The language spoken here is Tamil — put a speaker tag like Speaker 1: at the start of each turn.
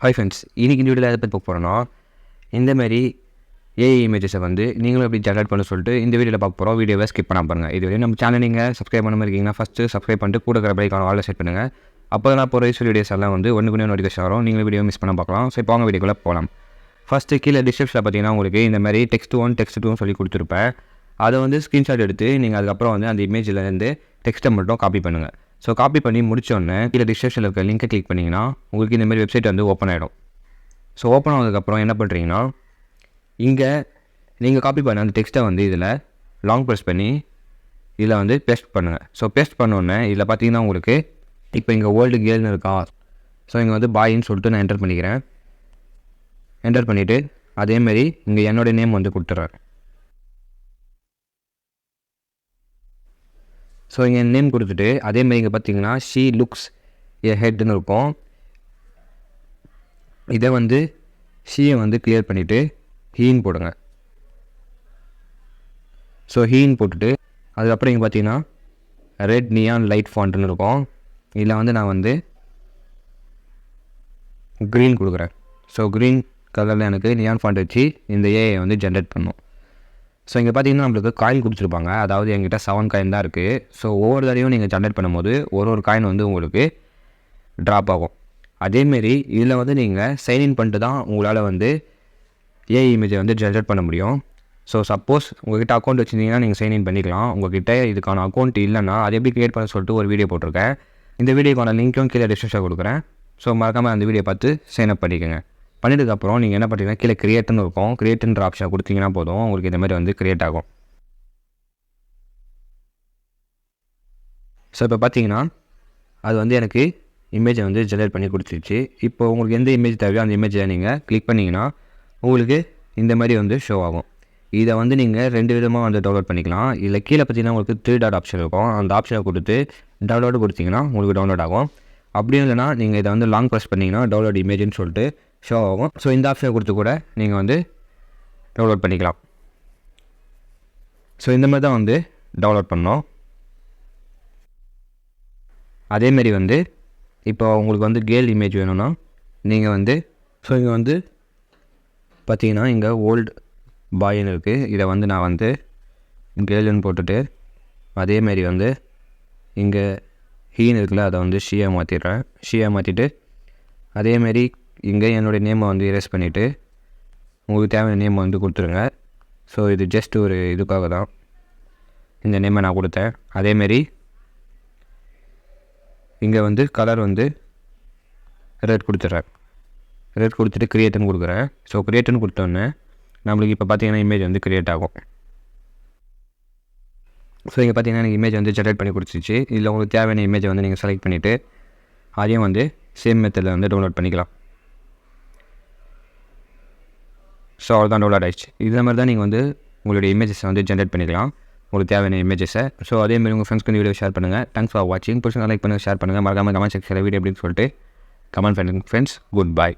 Speaker 1: ஹாய் ஃப்ரெண்ட்ஸ், இன்றைக்கி இந்த வீடியோவில் எதை பற்றி பார்க்க போகிறோன்னா, இந்தமாரி ஏஐ இமேஜஸை வந்து நீங்களும் எப்படி ஜெனரேட் பண்ண சொல்லிட்டு இந்த வீடியோவில் பார்க்க போகிறோம். வீடியோவை ஸ்கிப் பண்ண பாருங்கள். இதுவரை நம்ம சேனல் நீங்கள் சப்ஸ்கிரைப் பண்ண மாதிரி இருக்கீங்கன்னா ஃபஸ்ட்டு சப்ஸ்கிரைப் பண்ணிட்டு கூட இருக்கிற பைக்கான ஆல்ல செட் பண்ணுங்கள். அப்போ தான் போகிற வீடியோஸ் எல்லாம் வந்து ஒன்றுக்கு நோட்டிஃபிகேஷன் வரும். நீங்களும் வீடியோ மிஸ் பண்ண பார்க்கலாம். ஸோ இப்போ அவங்க வீடியோக்குள்ளே போகலாம். ஃபஸ்ட்டு கீழே டிஸ்கிரிப்ஷனில் பார்த்தீங்கன்னா உங்களுக்கு இந்த மாதிரி டெக்ஸ்ட் 1 டெக்ஸ்ட் 2 சொல்லி கொடுத்துருப்பேன். அதை வந்து ஸ்க்ரீன்ஷாட் எடுத்து நீங்கள் அதுக்கப்புறம் வந்து அந்த இமேஜிலேருந்து டெக்ஸ்ட்டை மட்டும் காப்பி பண்ணுங்கள். ஸோ காப்பி பண்ணி முடிச்சோடனே கீழே டிஸ்கிரிப்ஷனில் இருக்க லிங்கை கிளிக் பண்ணிங்கன்னா உங்களுக்கு இந்தமாதிரி வெப்சைட் வந்து ஓப்பன் ஆகிடும். ஸோ ஓப்பன் ஆனதுக்கப்புறம் என்ன பண்ணுறீங்கன்னா, இங்கே நீங்கள் காப்பி பண்ண அந்த டெக்ஸ்ட்டை வந்து இதில் லாங் ப்ரெஸ் பண்ணி இதில் வந்து பேஸ்ட் பண்ணுங்கள். ஸோ பேஸ்ட் பண்ணோடனே இதில் பார்த்தீங்கன்னா உங்களுக்கு இப்போ இங்கே வேர்ல்டு கேர்ள்னு இருக்கா. ஸோ இங்கே வந்து பாயின்னு சொல்லிட்டு நான் என்டர் பண்ணிக்கிறேன். என்டர் பண்ணிவிட்டு அதேமாரி இங்கே என்னோடய நேம் வந்து கொடுத்துட்றேன். ஸோ இங்கே நேம் கொடுத்துட்டு அதேமாதிரி இங்கே பார்த்தீங்கன்னா ஷீ லுக்ஸ் ஏ ஹெட்னு இருக்கும். இதை வந்து ஷீயை வந்து கிளியர் பண்ணிவிட்டு ஹீன் போடுங்க. ஸோ ஹீன் போட்டுட்டு அதுக்கப்புறம் இங்கே பார்த்தீங்கன்னா ரெட் நியான் லைட் ஃபாண்ட்னு இருக்கும். இதில் வந்து நான் வந்து க்ரீன் கொடுக்குறேன். ஸோ க்ரீன் கலரில் எனக்கு நியான் ஃபாண்ட் வச்சு இந்த ஏஐ வந்து ஜென்ரேட் பண்ணும். ஸோ இங்கே பார்த்தீங்கன்னா நம்மளுக்கு காயின் கொடுத்துருப்பாங்க. அதாவது என்கிட்ட 7 காயின் தான் இருக்குது. ஸோ ஒவ்வொரு தடையும் நீங்கள் ஜென்ரேட் பண்ணும்போது ஒரு காயின் வந்து உங்களுக்கு ட்ராப் ஆகும். அதேமாரி இதில் வந்து நீங்கள் சைன்இன் பண்ணிட்டு தான் உங்களால் வந்து ஏஐ இமேஜை வந்து ஜென்ரேட் பண்ண முடியும். ஸோ சப்போஸ் உங்கள்கிட்ட அக்கௌண்ட் வச்சுருந்தீங்கன்னா நீங்கள் சைன்இன் பண்ணிக்கலாம். உங்கள்கிட்ட இதுக்கான அக்கௌண்ட் இல்லைன்னா அது எப்படி க்ரியேட் பண்ண சொல்லிட்டு ஒரு வீடியோ போட்டிருக்கேன். இந்த வீடியோக்கான லிங்க்கும் கீழே டிஸ்கிரிப்ஷனில் கொடுக்குறேன். ஸோ மறக்காமல் அந்த வீடியோ பார்த்து சைன் அப் பண்ணிக்கோங்க. பண்ணிட்டதுக்கப்புறம் நீங்கள் என்ன பண்ணுறீங்கன்னா கீழே கிரியேட்னு இருக்கும். கிரியேட்ன்ற ஆப்ஷனை கொடுத்தீங்கன்னா போதும், உங்களுக்கு இந்த மாதிரி வந்து கிரியேட் ஆகும். ஸோ இப்போ பார்த்தீங்கன்னா அது வந்து எனக்கு இமேஜை வந்து ஜெனரேட் பண்ணி கொடுத்துருச்சு. இப்போ உங்களுக்கு எந்த இமேஜ் தேவையோ அந்த இமேஜை நீங்கள் கிளிக் பண்ணிங்கன்னா உங்களுக்கு இந்த மாதிரி வந்து ஷோ ஆகும். இதை வந்து நீங்கள் 2 விதமாக வந்து டவுன்லோட் பண்ணிக்கலாம். இதில் கீழே பார்த்தீங்கன்னா உங்களுக்கு 3 டாட் ஆப்ஷன் இருக்கும். அந்த ஆப்ஷனை கொடுத்து டவுன்லோடு கொடுத்தீங்கன்னா உங்களுக்கு டவுன்லோட் ஆகும். அப்படியும் இல்லைனா நீங்கள் இதை வந்து லாங் ப்ரெஸ் பண்ணிங்கன்னா டவுன்லோட் இமேஜ்னு சொல்லிட்டு ஷோ ஆகும். ஸோ இந்த ஆப்ஷனை கொடுத்து கூட நீங்கள் வந்து டவுன்லோட் பண்ணிக்கலாம். ஸோ இந்த மாதிரி தான் வந்து டவுன்லோட் பண்ணோம். அதேமாரி வந்து இப்போ உங்களுக்கு வந்து கேர்ள் இமேஜ் வேணும்னா நீங்கள் வந்து ஸோ இங்கே வந்து பார்த்தீங்கன்னா இங்கே ஓல்டு பாய்னு இருக்குது. இதை வந்து நான் வந்து கேர்ள்னு போட்டுட்டு அதேமாரி வந்து இங்கே ஹீன்னு இருக்குல்ல, அதை வந்து ஷீயாக மாற்றிடுறேன். ஷீயாக மாற்றிட்டு அதேமாரி இங்கே என்னுடைய நேமை வந்து எரேஸ் பண்ணிவிட்டு உங்களுக்கு தேவையான நேமை வந்து கொடுத்துருங்க. ஸோ இது ஜஸ்ட் ஒரு இதுக்காக தான் இந்த நேமை நான் கொடுத்தேன். அதேமாரி இங்கே வந்து கலர் வந்து ரெட் கொடுத்துட்றேன். ரெட் கொடுத்துட்டு க்ரியேட்டுன்னு கொடுக்குறேன். ஸோ க்ரியேட்டுன்னு கொடுத்தோன்னே நம்மளுக்கு இப்போ பார்த்தீங்கன்னா இமேஜ் வந்து க்ரியேட் ஆகும். ஸோ இங்கே பார்த்தீங்கன்னா எனக்கு இமேஜ் வந்து ஜெனரேட் பண்ணி கொடுத்துருச்சு. இதில் உங்களுக்கு தேவையான இமேஜை வந்து நீங்கள் செலக்ட் பண்ணிவிட்டு அதையும் வந்து சேம் மெத்தடில் வந்து டவுன்லோட் பண்ணிக்கலாம். ஸோ அவ்வளோதான், டவுன்லோட் ஆகிடுச்சு. இதே மாதிரி தான் நீங்கள் வந்து உங்களுடைய இமேஜஸை வந்து ஜென்ரேட் பண்ணிக்கலாம், உங்களுக்கு தேவையான இமேஜஸை. ஸோ அதேமாதிரி உங்கள் ஃப்ரெண்ட்ஸ்க்கு இந்த வீடியோ ஷேர் பண்ணுங்கள். தேங்க்ஸ் ஃபார் வாட்சிங். பிடிச்சா லைக் பண்ணுங்கள், ஷேர் பண்ணுங்கள். மறக்காமல் கமெண்ட் செக்ஷனில் வீடியோ எப்படின்னு சொல்லிட்டு கமெண்ட் பண்ணுங்கள் ஃப்ரெண்ட்ஸ். Good bye.